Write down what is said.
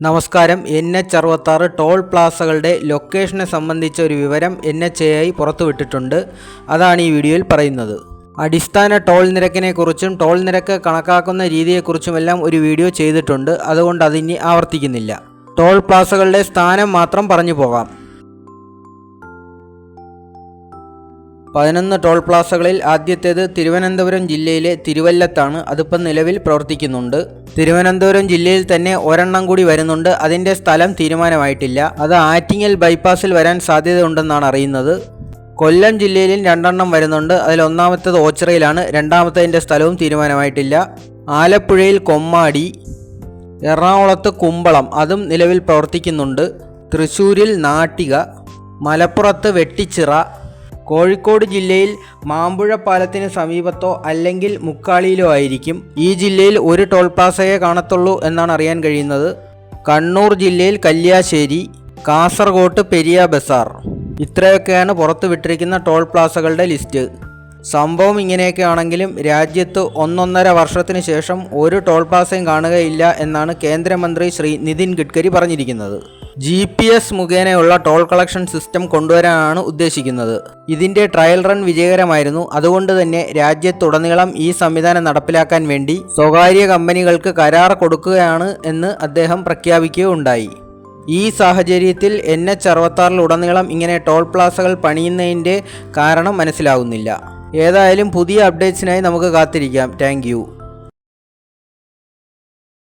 നമസ്കാരം. NH-66 toll പ്ലാസകളുടെ ലൊക്കേഷനെ സംബന്ധിച്ച ഒരു വിവരം NHAI പുറത്തുവിട്ടിട്ടുണ്ട്. അതാണ് ഈ വീഡിയോയിൽ പറയുന്നത്. അടിസ്ഥാന ടോൾ നിരക്കിനെക്കുറിച്ചും ടോൾ നിരക്ക് കണക്കാക്കുന്ന രീതിയെക്കുറിച്ചുമെല്ലാം ഒരു വീഡിയോ ചെയ്തിട്ടുണ്ട്. അതുകൊണ്ട് അതിനി ആവർത്തിക്കുന്നില്ല. ടോൾ പ്ലാസകളുടെ സ്ഥാനം മാത്രം പറഞ്ഞു പോകാം. 11 ടോൾ പ്ലാസകളിൽ ആദ്യത്തേത് തിരുവനന്തപുരം ജില്ലയിലെ തിരുവല്ലത്താണ്. അതിപ്പം നിലവിൽ പ്രവർത്തിക്കുന്നുണ്ട്. തിരുവനന്തപുരം ജില്ലയിൽ തന്നെ ഒരെണ്ണം കൂടി വരുന്നുണ്ട്. അതിൻ്റെ സ്ഥലം തീരുമാനമായിട്ടില്ല. അത് ആറ്റിങ്ങൽ ബൈപ്പാസിൽ വരാൻ സാധ്യതയുണ്ടെന്നാണ് അറിയുന്നത്. കൊല്ലം ജില്ലയിലും 2 എണ്ണം വരുന്നുണ്ട്. അതിൽ ഒന്നാമത്തേത് ഓച്ചിറയിലാണ്. രണ്ടാമത്തതിൻ്റെ സ്ഥലവും തീരുമാനമായിട്ടില്ല. ആലപ്പുഴയിൽ കൊമ്മാടി, എറണാകുളത്ത് കുമ്പളം, അതും നിലവിൽ പ്രവർത്തിക്കുന്നുണ്ട്. തൃശ്ശൂരിൽ നാട്ടിക, മലപ്പുറത്ത് വെട്ടിച്ചിറ, കോഴിക്കോട് ജില്ലയിൽ മാമ്പുഴ പാലത്തിന് സമീപത്തോ അല്ലെങ്കിൽ മുക്കാളിയിലോ ആയിരിക്കും. ഈ ജില്ലയിൽ ഒരു ടോൾ പ്ലാസയെ കാണത്തുള്ളൂ എന്നാണ് അറിയാൻ കഴിയുന്നത്. കണ്ണൂർ ജില്ലയിൽ കല്യാശ്ശേരി, കാസർഗോട്ട് പെരിയ ബസാർ, ഇത്രയൊക്കെയാണ് പുറത്തുവിട്ടിരിക്കുന്ന ടോൾ പ്ലാസകളുടെ ലിസ്റ്റ്. സംഭവം ഇങ്ങനെയൊക്കെ ആണെങ്കിലും രാജ്യത്ത് 1.5 വർഷത്തിന് ശേഷം ഒരു ടോൾ പ്ലാസയും കാണുകയില്ല എന്നാണ് കേന്ദ്രമന്ത്രി ശ്രീ നിതിൻ ഗഡ്കരി പറഞ്ഞിരിക്കുന്നത്. GPS മുഖേനയുള്ള ടോൾ കളക്ഷൻ സിസ്റ്റം കൊണ്ടുവരാനാണ് ഉദ്ദേശിക്കുന്നത്. ഇതിൻ്റെ ട്രയൽ റൺ വിജയകരമായിരുന്നു. അതുകൊണ്ട് തന്നെ രാജ്യത്തുടനീളം ഈ സംവിധാനം നടപ്പിലാക്കാൻ വേണ്ടി സ്വകാര്യ കമ്പനികൾക്ക് കരാർ കൊടുക്കുകയാണ് എന്ന് അദ്ദേഹം പ്രഖ്യാപിക്കുകയുണ്ടായി. ഈ സാഹചര്യത്തിൽ NH-66 ഇങ്ങനെ ടോൾ പ്ലാസകൾ പണിയുന്നതിൻ്റെ കാരണം മനസ്സിലാകുന്നില്ല. ഏതായാലും പുതിയ അപ്ഡേറ്റ്സിനായി നമുക്ക് കാത്തിരിക്കാം. Thank you.